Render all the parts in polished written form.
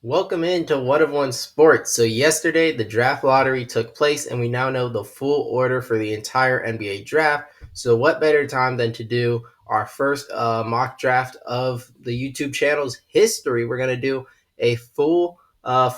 Welcome into One of One Sports. So yesterday the draft lottery took place and we now know the full order for the entire NBA draft. So what better time than to do our first mock draft of the YouTube channel's history. We're going to do a full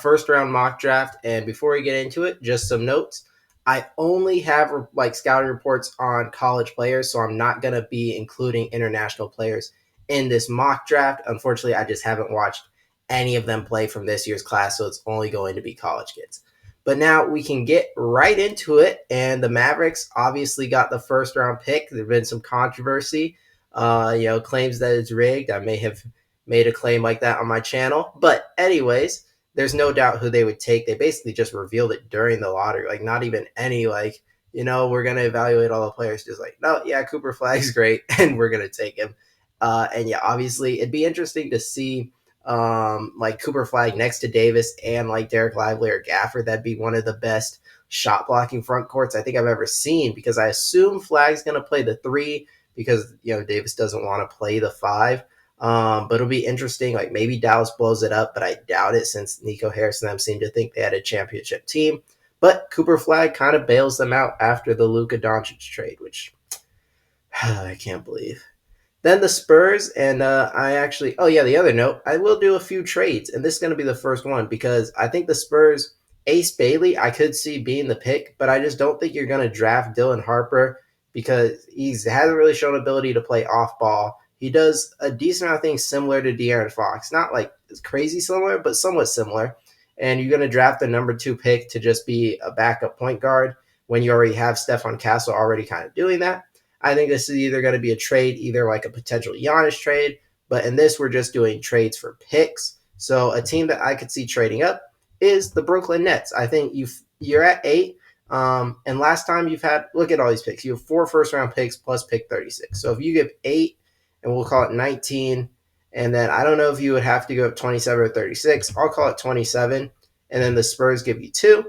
first round mock draft, and before we get into it, just some notes. I only have scouting reports on college players, so I'm not going to be including international players in this mock draft. Unfortunately, I just haven't watched any of them play from this year's class, so it's only going to be college kids. But now we can get right into it, and the Mavericks obviously got the first round pick. There's been some controversy, claims that it's rigged. I may have made a claim like that on my channel, but anyways, there's no doubt who they would take. They basically just revealed it during the lottery, like not even any we're gonna evaluate all the players. Just like, no, yeah, Cooper Flag's great, and we're gonna take him. And yeah, obviously, it'd be interesting to see like Cooper Flag next to Davis and like Derek Lively or Gafford. That'd be one of the best shot blocking front courts I think I've ever seen, because I assume Flag's going to play the three because Davis doesn't want to play the five. But it'll be interesting. Like maybe Dallas blows it up, but I doubt it since Nico Harris and them seem to think they had a championship team. But Cooper Flag kind of bails them out after the Luka Doncic trade, which I can't believe. Then the Spurs, and the other note, I will do a few trades, and this is going to be the first one because I think the Spurs, Ace Bailey, I could see being the pick, but I just don't think you're going to draft Dylan Harper because he hasn't really shown ability to play off ball. He does a decent amount of things similar to De'Aaron Fox, not like crazy similar, but somewhat similar. And you're going to draft the number 2 pick to just be a backup point guard when you already have Stephon Castle already kind of doing that. I think this is either going to be a trade, either like a potential Giannis trade, but in this, we're just doing trades for picks. So a team that I could see trading up is the Brooklyn Nets. I think you're at 8. And last time you've had, look at all these picks. You have 4 first round picks plus pick 36. So if you give 8, and we'll call it 19, and then I don't know if you would have to go up 27 or 36. I'll call it 27. And then the Spurs give you 2.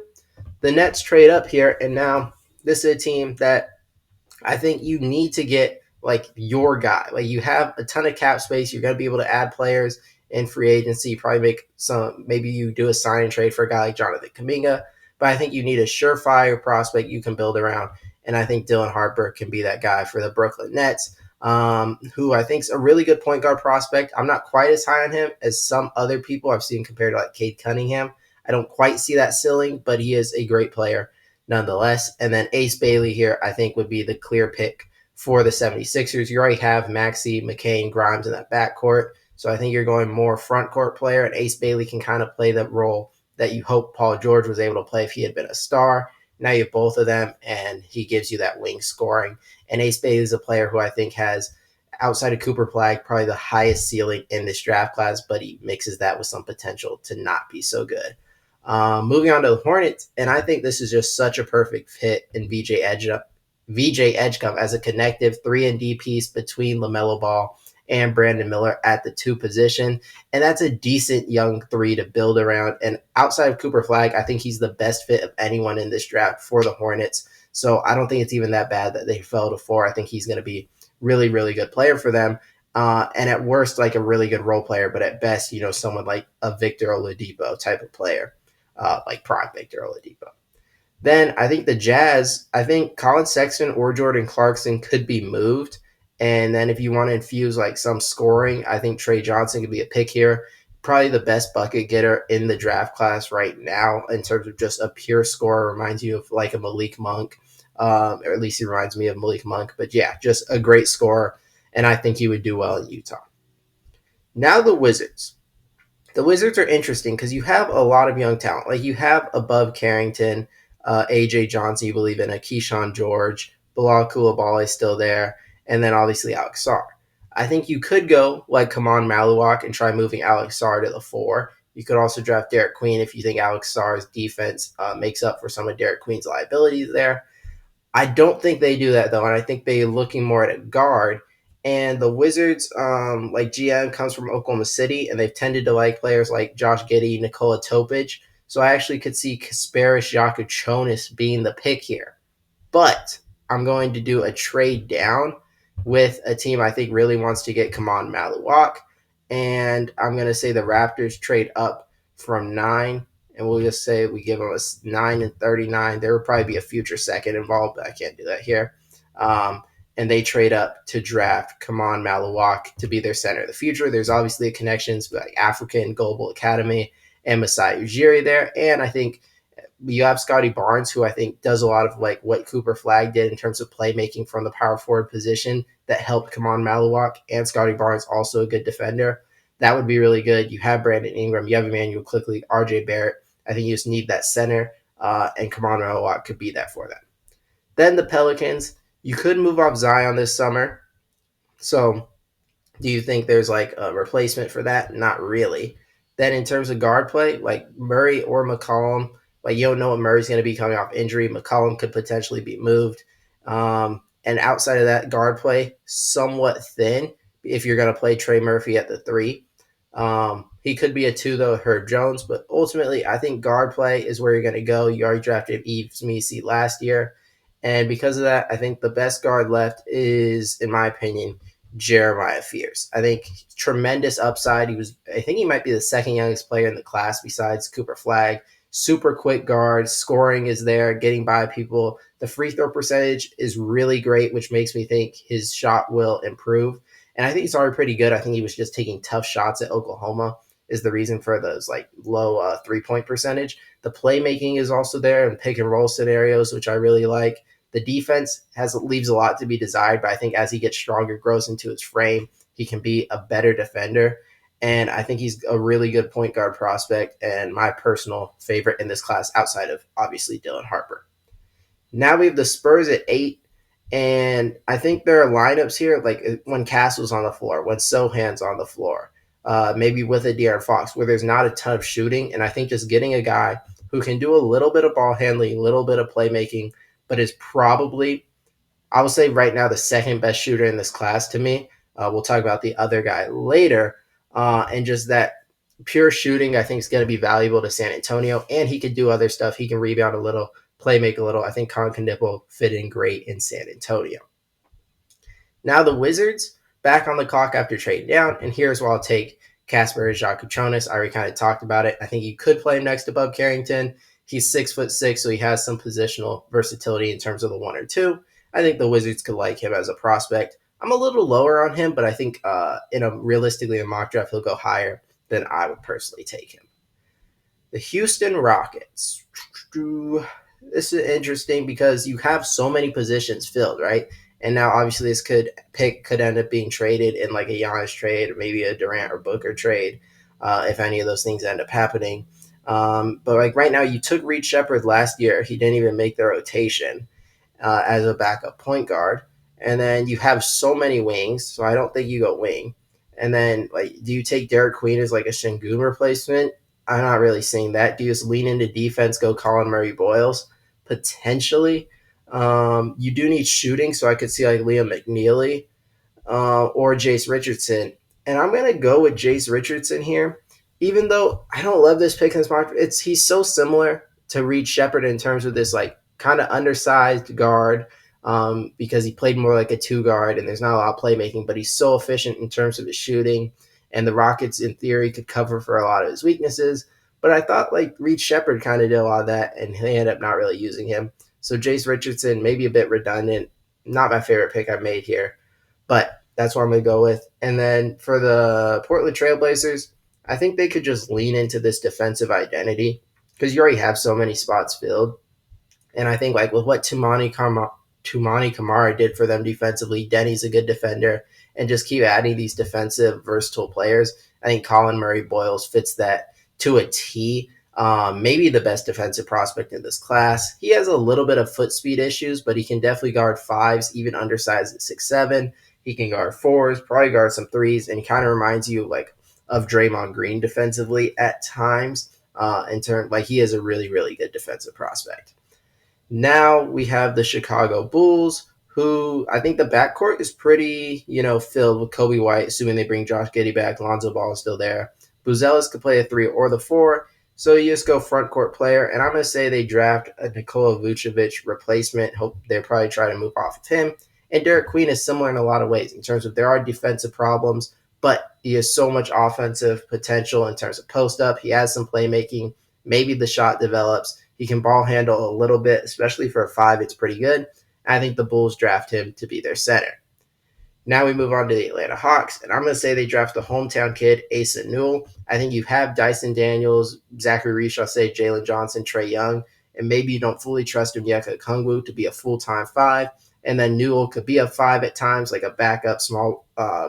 The Nets trade up here, and now this is a team that I think you need to get like your guy. Like you have a ton of cap space. You're going to be able to add players in free agency. Probably make some. Maybe you do a sign and trade for a guy like Jonathan Kuminga. But I think you need a surefire prospect you can build around. And I think Dylan Harper can be that guy for the Brooklyn Nets, who I think is a really good point guard prospect. I'm not quite as high on him as some other people I've seen compared to like Cade Cunningham. I don't quite see that ceiling, but he is a great player nonetheless. And then Ace Bailey here, I think, would be the clear pick for the 76ers. You already have Maxey, McCain, Grimes in that backcourt. So I think you're going more front court player, and Ace Bailey can kind of play the role that you hope Paul George was able to play if he had been a star. Now you have both of them, and he gives you that wing scoring. And Ace Bailey is a player who I think has, outside of Cooper Flag, probably the highest ceiling in this draft class, but he mixes that with some potential to not be so good. Moving on to the Hornets, and I think this is just such a perfect fit in VJ Edgecombe as a connective 3-and-D piece between LaMelo Ball and Brandon Miller at the 2 position. And that's a decent young 3 to build around. And outside of Cooper Flag, I think he's the best fit of anyone in this draft for the Hornets. So I don't think it's even that bad that they fell to 4. I think he's going to be really, really good player for them. And at worst, like a really good role player, but at best, someone like a Victor Oladipo type of player, like prime Victor Oladipo. Then I think the Jazz, I think Colin Sexton or Jordan Clarkson could be moved. And then if you want to infuse like some scoring, I think Trey Johnson could be a pick here. Probably the best bucket getter in the draft class right now in terms of just a pure scorer. Reminds you of like a Malik Monk, or at least he reminds me of Malik Monk. But yeah, just a great scorer. And I think he would do well in Utah. Now the Wizards. The Wizards are interesting because you have a lot of young talent. Like you have above Carrington, AJ Johnson, you believe in a Keyshawn George, Bilal Coulibaly is still there, and then obviously Alex Sarr. I think you could go like Kaman Maluak and try moving Alex Sarr to the 4. You could also draft Derek Queen if you think Alex Sarr's defense makes up for some of Derek Queen's liabilities there. I don't think they do that though, and I think they're looking more at a guard. And the Wizards, like GM, comes from Oklahoma City, and they've tended to like players like Josh Giddey, Nikola Topic. So I actually could see Kasparis Jakuchonis being the pick here. But I'm going to do a trade down with a team I think really wants to get Kaman Maluak. And I'm going to say the Raptors trade up from 9, and we'll just say we give him a 9 and 39. There would probably be a future second involved, but I can't do that here. And they trade up to draft Kaman Malawak to be their center of the future. There's obviously connections with like African Global Academy and Masai Ujiri there, and I think you have Scotty Barnes, who I think does a lot of like what Cooper Flagg did in terms of playmaking from the power forward position that helped Kaman Malawak, and Scotty Barnes also a good defender. That would be really good. You have Brandon Ingram, you have Emmanuel Quickly, RJ Barrett. I think you just need that center, and Kaman Malawak could be that for them. Then the Pelicans, you could move off Zion this summer. So do you think there's like a replacement for that? Not really. Then in terms of guard play, like Murray or McCollum, like you don't know what Murray's going to be coming off injury. McCollum could potentially be moved. And outside of that, guard play somewhat thin if you're going to play Trey Murphy at the 3. He could be a 2 though, Herb Jones, but ultimately I think guard play is where you're going to go. You already drafted Yves Missi last year. And because of that, I think the best guard left is, in my opinion, Jeremiah Fears. I think tremendous upside. I think he might be the second youngest player in the class besides Cooper Flagg. Super quick guard, scoring is there, getting by people. The free throw percentage is really great, which makes me think his shot will improve. And I think he's already pretty good. I think he was just taking tough shots at Oklahoma is the reason for those like low 3-point percentage. The playmaking is also there and pick and roll scenarios, which I really like. The defense leaves a lot to be desired, but I think as he gets stronger, grows into his frame, he can be a better defender. And I think he's a really good point guard prospect and my personal favorite in this class outside of obviously Dylan Harper. Now we have the Spurs at 8. And I think there are lineups here, like when Castle's on the floor, when Sohan's on the floor, maybe with a De'Aaron Fox, where there's not a ton of shooting. And I think just getting a guy who can do a little bit of ball handling, a little bit of playmaking, but is probably, I would say right now, the second best shooter in this class to me. We'll talk about the other guy later. And just that pure shooting, I think, is going to be valuable to San Antonio. And he could do other stuff. He can rebound a little, play make a little. I think Colin Knipple fit in great in San Antonio. Now the Wizards back on the clock after trading down, and here's where I'll take Casper Jakuchonis. I already kind of talked about it. I think you could play him next to Bub Carrington. He's 6'6", so he has some positional versatility in terms of the 1 or 2. I think the Wizards could like him as a prospect. I'm a little lower on him, but I think realistically in mock draft he'll go higher than I would personally take him. The Houston Rockets. This is interesting because you have so many positions filled, right? And now obviously this could end up being traded in like a Giannis trade or maybe a Durant or Booker trade if any of those things end up happening. But like right now, you took Reed Shepherd last year. He didn't even make the rotation as a backup point guard. And then you have so many wings, so I don't think you go wing. And then like, do you take Derek Queen as like a Şengün replacement? I'm not really seeing that. Do you just lean into defense, go Colin Murray Boyles? Potentially. You do need shooting, so I could see like Liam McNeely or Jace Richardson. And I'm going to go with Jace Richardson here, even though I don't love this pick in this mock. He's so similar to Reed Shepherd in terms of this like kind of undersized guard because he played more like a 2 guard and there's not a lot of playmaking, but he's so efficient in terms of his shooting. And the Rockets, in theory, could cover for a lot of his weaknesses. But I thought like Reed Shepherd kind of did a lot of that, and they ended up not really using him. So Jace Richardson, maybe a bit redundant. Not my favorite pick I've made here, but that's what I'm going to go with. And then for the Portland Trailblazers, I think they could just lean into this defensive identity because you already have so many spots filled. And I think like with what Toumani Camara did for them defensively, Denny's a good defender, and just keep adding these defensive, versatile players. I think Colin Murray Boyles fits that to a T. Maybe the best defensive prospect in this class. He has a little bit of foot speed issues, but he can definitely guard 5s, even undersized at 6'7". He can guard 4s, probably guard some 3s, and he kind of reminds you like of Draymond Green defensively at times. He is a really, really good defensive prospect. Now we have the Chicago Bulls, who I think the backcourt is pretty, filled with Kobe White, assuming they bring Josh Giddey back. Lonzo Ball is still there. Buzelis could play a 3 or the 4. So you just go front court player, and I'm going to say they draft a Nikola Vucevic replacement. Hope they'll probably try to move off of him. And Derek Queen is similar in a lot of ways in terms of there are defensive problems, but he has so much offensive potential in terms of post up. He has some playmaking. Maybe the shot develops. He can ball handle a little bit, especially for a five. It's pretty good. I think the Bulls draft him to be their center. Now we move on to the Atlanta Hawks, and I'm going to say they draft the hometown kid, Asa Newell. I think you have Dyson Daniels, Zachary Reese, I'll say Jalen Johnson, Trae Young, and maybe you don't fully trust Onyeka Okongwu to be a full-time five. And then Newell could be a five at times, like a backup small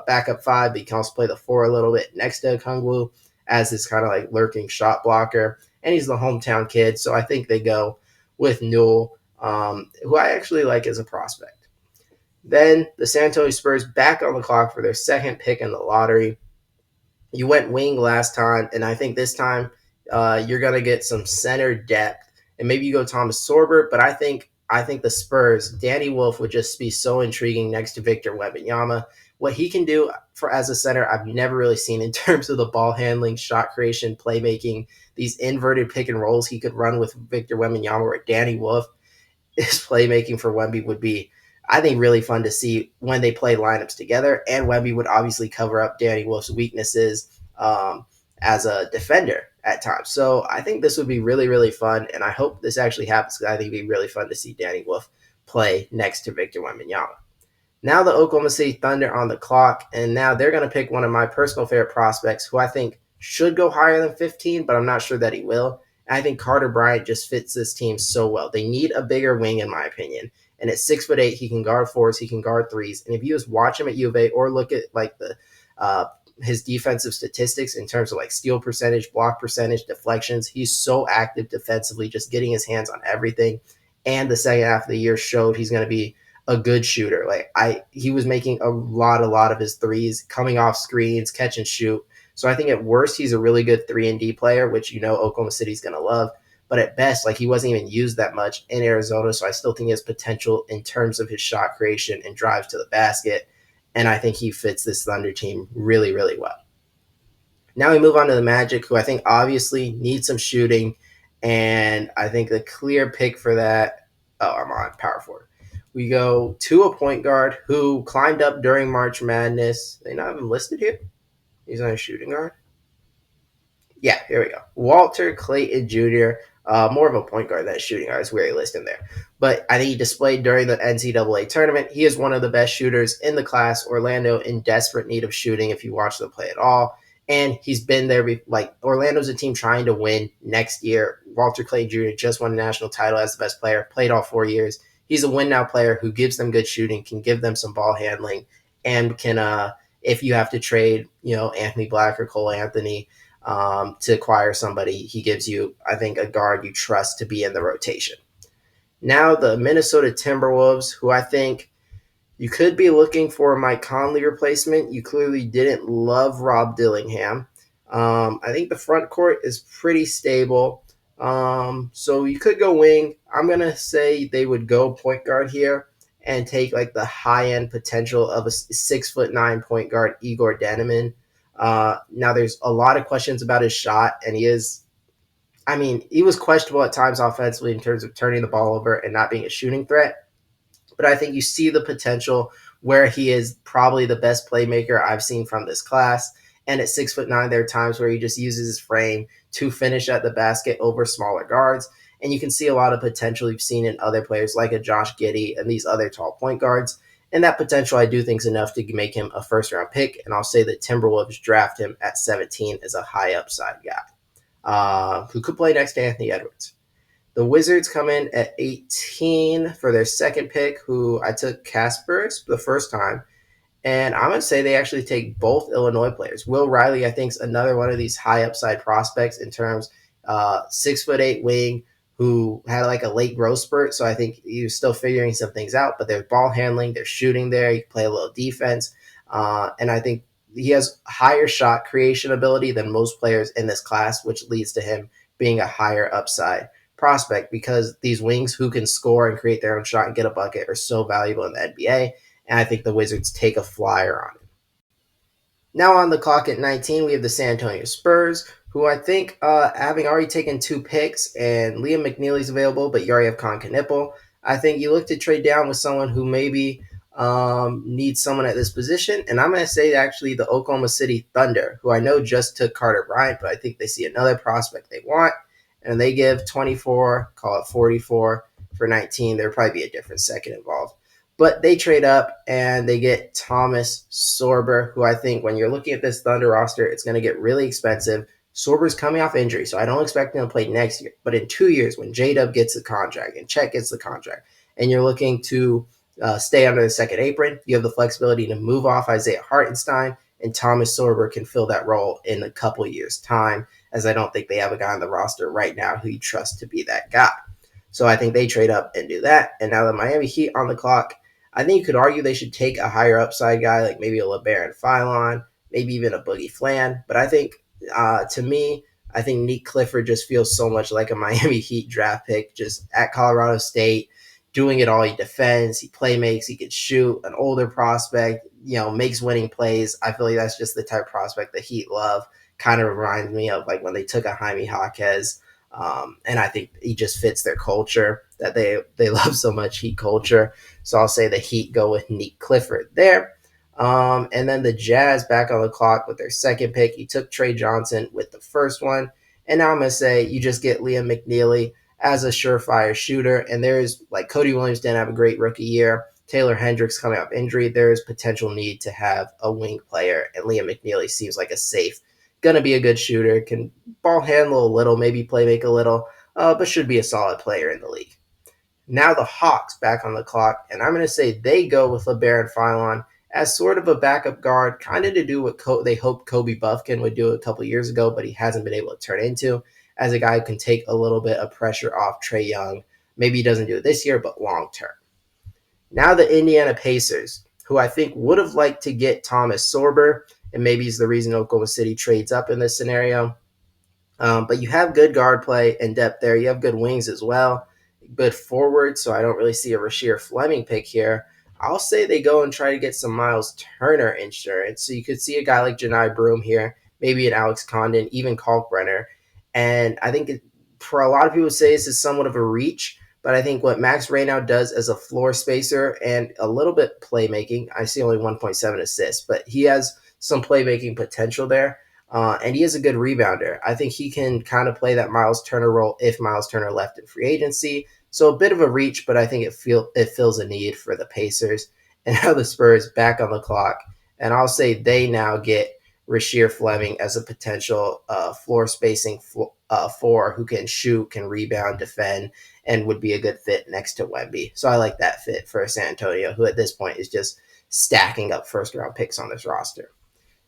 backup five, but he can also play the four a little bit next to Okongwu as this kind of like lurking shot blocker. And he's the hometown kid, so I think they go with Newell, who I actually like as a prospect. Then the San Antonio Spurs back on the clock for their second pick in the lottery. You went wing last time, and I think this time you're gonna get some center depth, and maybe you go Thomas Sorber. But I think the Spurs, Danny Wolf would just be so intriguing next to Victor Wembanyama. What he can do for as a center, I've never really seen in terms of the ball handling, shot creation, playmaking, these inverted pick and rolls he could run with Victor Wembanyama or Danny Wolf. His playmaking for Wemby would be, I think, really fun to see when they play lineups together. And Wemby would obviously cover up Danny Wolf's weaknesses as a defender at times. So I think this would be really, really fun. And I hope this actually happens because I think it'd be really fun to see Danny Wolf play next to Victor Wembanyama. Now the Oklahoma City Thunder on the clock, and now they're going to pick one of my personal favorite prospects who I think should go higher than 15, but I'm not sure that he will. I think Carter Bryant just fits this team so well. They need a bigger wing, in my opinion. And at 6'8", he can guard fours, he can guard threes. And if you just watch him at U of A or look at like the his defensive statistics in terms of like steal percentage, block percentage, deflections, he's so active defensively, just getting his hands on everything. And the second half of the year showed he's going to be a good shooter. He was making a lot of his threes, coming off screens, catch and shoot. So I think at worst he's a really good 3-and-D player, which Oklahoma City's going to love. But at best, he wasn't even used that much in Arizona, so I still think he has potential in terms of his shot creation and drives to the basket. And I think he fits this Thunder team really, really well. Now we move on to the Magic, who I think obviously needs some shooting. And I think the clear pick for that, I'm on power forward. We go to a point guard who climbed up during March Madness. They not have him listed here? He's on a shooting guard. Yeah, here we go. Walter Clayton Jr., more of a point guard than a shooting guard. It's where he listed him there. But I think he displayed during the NCAA tournament. He is one of the best shooters in the class. Orlando in desperate need of shooting if you watch them play at all. And he's been there. Orlando's a team trying to win next year. Walter Clayton Jr. just won a national title as the best player, played all 4 years. He's a win-now player who gives them good shooting, can give them some ball handling, and can, if you have to trade, Anthony Black or Cole Anthony, to acquire somebody, he gives you, I think, a guard you trust to be in the rotation. Now the Minnesota Timberwolves, who I think you could be looking for a Mike Conley replacement. You clearly didn't love Rob Dillingham. I think the front court is pretty stable. So you could go wing. I'm going to say they would go point guard here and take the high-end potential of a 6'9" point guard, Igor Deneman. Now there's a lot of questions about his shot, and he was questionable at times offensively in terms of turning the ball over and not being a shooting threat. But I think you see the potential where he is probably the best playmaker I've seen from this class. And at 6'9", there are times where he just uses his frame to finish at the basket over smaller guards. And you can see a lot of potential you've seen in other players like a Josh Giddey and these other tall point guards. And that potential I do think is enough to make him a first-round pick. And I'll say that Timberwolves draft him at 17 as a high upside guy who could play next to Anthony Edwards. The Wizards come in at 18 for their second pick, who I took Casper the first time. And I'm going to say they actually take both Illinois players. Will Riley, I think, is another one of these high upside prospects in terms 6'8" wing who had a late growth spurt. So I think he was still figuring some things out. But there's ball handling, there's shooting there. You can play a little defense. And I think he has higher shot creation ability than most players in this class, which leads to him being a higher upside prospect because these wings who can score and create their own shot and get a bucket are so valuable in the NBA. And I think the Wizards take a flyer on him. Now on the clock at 19, we have the San Antonio Spurs, who I think, having already taken 2 picks, and Liam McNeely's available, but you already have Con Knipple. I think you look to trade down with someone who maybe needs someone at this position. And I'm going to say actually the Oklahoma City Thunder, who I know just took Carter Bryant, but I think they see another prospect they want. And they give 24, call it 44 for 19. There'll probably be a different second involved. But they trade up and they get Thomas Sorber, who I think when you're looking at this Thunder roster, it's going to get really expensive. Sorber's coming off injury, so I don't expect him to play next year. But in 2 years, when J-Dub gets the contract and Chet gets the contract, and you're looking to stay under the second apron, you have the flexibility to move off Isaiah Hartenstein, and Thomas Sorber can fill that role in a couple years' time, as I don't think they have a guy on the roster right now who you trust to be that guy. So I think they trade up and do that. And now the Miami Heat on the clock, I think you could argue they should take a higher upside guy, like maybe a LeBaron Philon, maybe even a Boogie Flan. But I think, to me, I think Nick Clifford just feels so much like a Miami Heat draft pick, just at Colorado State, doing it all. He defends, he playmakes, he can shoot, an older prospect, makes winning plays. I feel like that's just the type of prospect the Heat love. Kind of reminds me of like when they took a Jaime Jaquez. And I think he just fits their culture that they love so much, Heat culture. So I'll say the Heat go with Nick Clifford there. And then the Jazz back on the clock with their second pick. He took Trey Johnson with the first one. And now I'm going to say you just get Liam McNeely as a surefire shooter. And there's like Cody Williams didn't have a great rookie year. Taylor Hendricks coming off injury. There's potential need to have a wing player. And Liam McNeely seems like a safe, going to be a good shooter, can ball handle a little, maybe play make a little, but should be a solid player in the league. Now the Hawks back on the clock, and I'm going to say they go with LeBaron Philon as sort of a backup guard, kind of to do what they hoped Kobe Buffkin would do a couple years ago, but he hasn't been able to turn into, as a guy who can take a little bit of pressure off Trae Young. Maybe he doesn't do it this year, but long term. Now the Indiana Pacers, who I think would have liked to get Thomas Sorber, and maybe he's the reason Oklahoma City trades up in this scenario. But you have good guard play and depth there. You have good wings as well, good forward. So I don't really see a Rasheer Fleming pick here. I'll say they go and try to get some Miles Turner insurance. So you could see a guy like Janai Broom here, maybe an Alex Condon, even Kalkbrenner. And I think for a lot of people say this is somewhat of a reach, but I think what Max Reynow does as a floor spacer and a little bit playmaking, I see only 1.7 assists, but he has some playmaking potential there. And he is a good rebounder. I think he can kind of play that Miles Turner role if Miles Turner left in free agency. So a bit of a reach, but I think it fills a need for the Pacers. And now the Spurs back on the clock. And I'll say they now get Rasheer Fleming as a potential floor spacing four who can shoot, can rebound, defend, and would be a good fit next to Wemby. So I like that fit for San Antonio, who at this point is just stacking up first-round picks on this roster.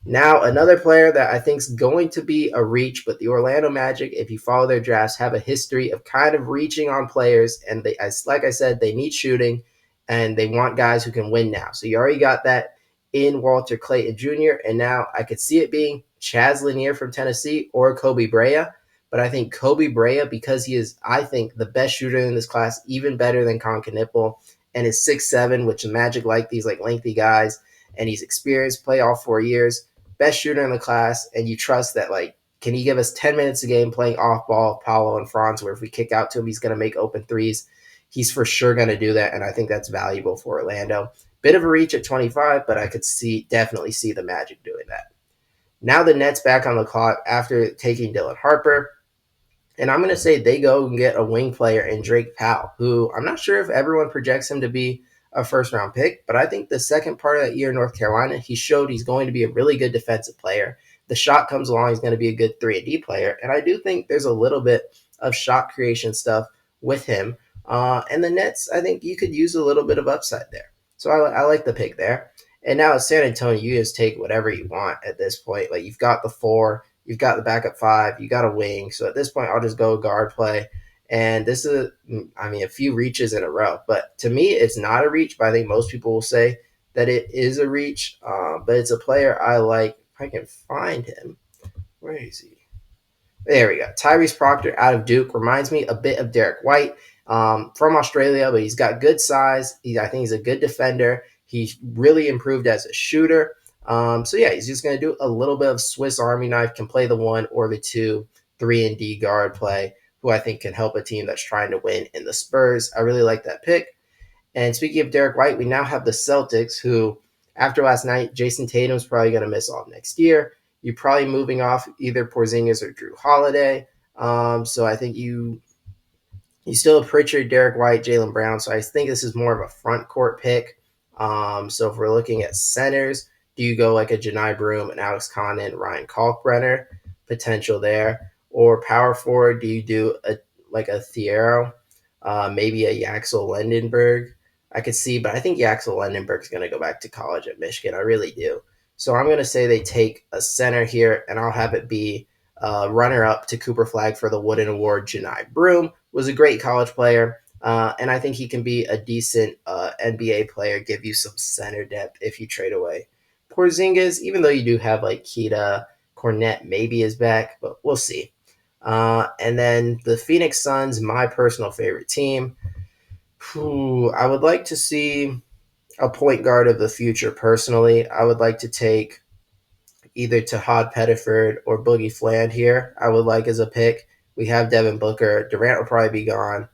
Now, another player that I think is going to be a reach, but the Orlando Magic, if you follow their drafts, have a history of kind of reaching on players. And like I said, they need shooting, and they want guys who can win now. So you already got that in Walter Clayton Jr., and now I could see it being Chaz Lanier from Tennessee or Kobe Brea. But I think Kobe Brea, because he is, I think, the best shooter in this class, even better than Kon Knueppel, and is 6'7", which the Magic like these like lengthy guys, and he's experienced, play all 4 years. Best shooter in the class, and you trust that, like, can he give us 10 minutes a game playing off ball, Paolo and Franz, where if we kick out to him, he's going to make open threes. He's for sure going to do that, and I think that's valuable for Orlando. Bit of a reach at 25, but I could definitely see the Magic doing that. Now the Nets back on the clock after taking Dylan Harper, and I'm going to say they go and get a wing player in Drake Powell, who I'm not sure if everyone projects him to be a first-round pick, but I think the second part of that year in North Carolina, he showed he's going to be a really good defensive player. The shot comes along, he's going to be a good 3-and-D player, and I do think there's a little bit of shot creation stuff with him. And the Nets, I think you could use a little bit of upside there. So I like the pick there. And now at San Antonio, you just take whatever you want at this point. Like, you've got the 4, you've got the backup 5, you got a wing. So at this point, I'll just go guard play. And this is, a few reaches in a row. But to me, it's not a reach, but I think most people will say that it is a reach. But it's a player I like. If I can find him. Where is he? There we go. Tyrese Proctor out of Duke reminds me a bit of Derek White from Australia, but he's got good size. I think he's a good defender. He's really improved as a shooter. So yeah, he's just going to do a little bit of Swiss Army knife, can play the 1 or the 2, 3-and-D guard play, who I think can help a team that's trying to win in the Spurs. I really like that pick. And speaking of Derek White, we now have the Celtics, who, after last night, Jason Tatum's probably going to miss all next year. You're probably moving off either Porzingis or Drew Holiday. So I think you still have Pritchard, Derek White, Jaylen Brown. So I think this is more of a front court pick. So if we're looking at centers, do you go like a Janai Broom and Alex Condon, Ryan Kalkbrenner? Potential there. Or power forward, do you do a Thiero, maybe a Yaxel Lendenberg? I could see, but I think Yaxel Lendenberg is going to go back to college at Michigan. I really do. So I'm going to say they take a center here, and I'll have it be runner up to Cooper Flag for the Wooden Award. Janai Broom was a great college player, and I think he can be a decent NBA player, give you some center depth if you trade away Porzingis, even though you do have like Kita, Cornette maybe is back, but we'll see. And then the Phoenix Suns, my personal favorite team. I would like to see a point guard of the future personally. I would like to take either Tahad Pettiford or Boogie Fland here. I would like as a pick. We have Devin Booker. Durant will probably be gone.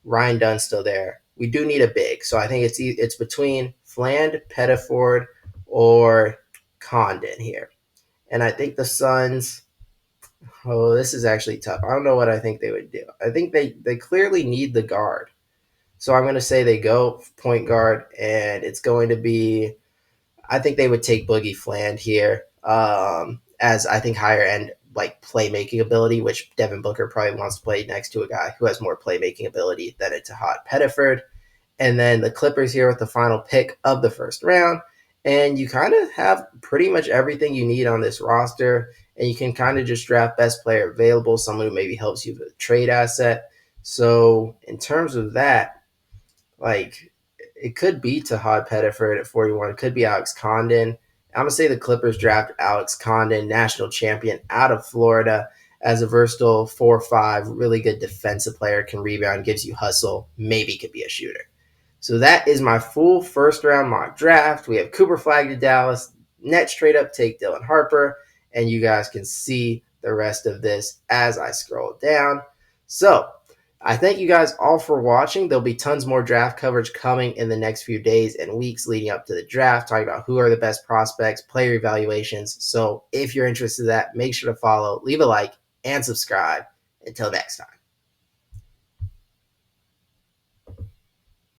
Ryan Dunn's still there. We do need a big, so I think it's between Fland, Pettiford, or Condon here. And I think the Suns. Oh, this is actually tough. I don't know what I think they would do. I think they clearly need the guard. So I'm going to say they go point guard, and it's going to be. I think they would take Boogie Fland here, as I think higher end like playmaking ability, which Devin Booker probably wants to play next to a guy who has more playmaking ability than a Tahad Pettiford. And then the Clippers here with the final pick of the first round. And you kind of have pretty much everything you need on this roster. And you can kind of just draft best player available, someone who maybe helps you with a trade asset. So in terms of that, like it could be Tahad Pettiford at 41. It could be Alex Condon. I'm going to say the Clippers draft Alex Condon, national champion out of Florida, as a versatile 4-5, really good defensive player, can rebound, gives you hustle, maybe could be a shooter. So that is my full first round mock draft. We have Cooper Flag to Dallas, Nets straight up take Dylan Harper, and you guys can see the rest of this as I scroll down. So I thank you guys all for watching. There'll be tons more draft coverage coming in the next few days and weeks leading up to the draft, talking about who are the best prospects, player evaluations. So if you're interested in that, make sure to follow, leave a like, and subscribe. Until next time.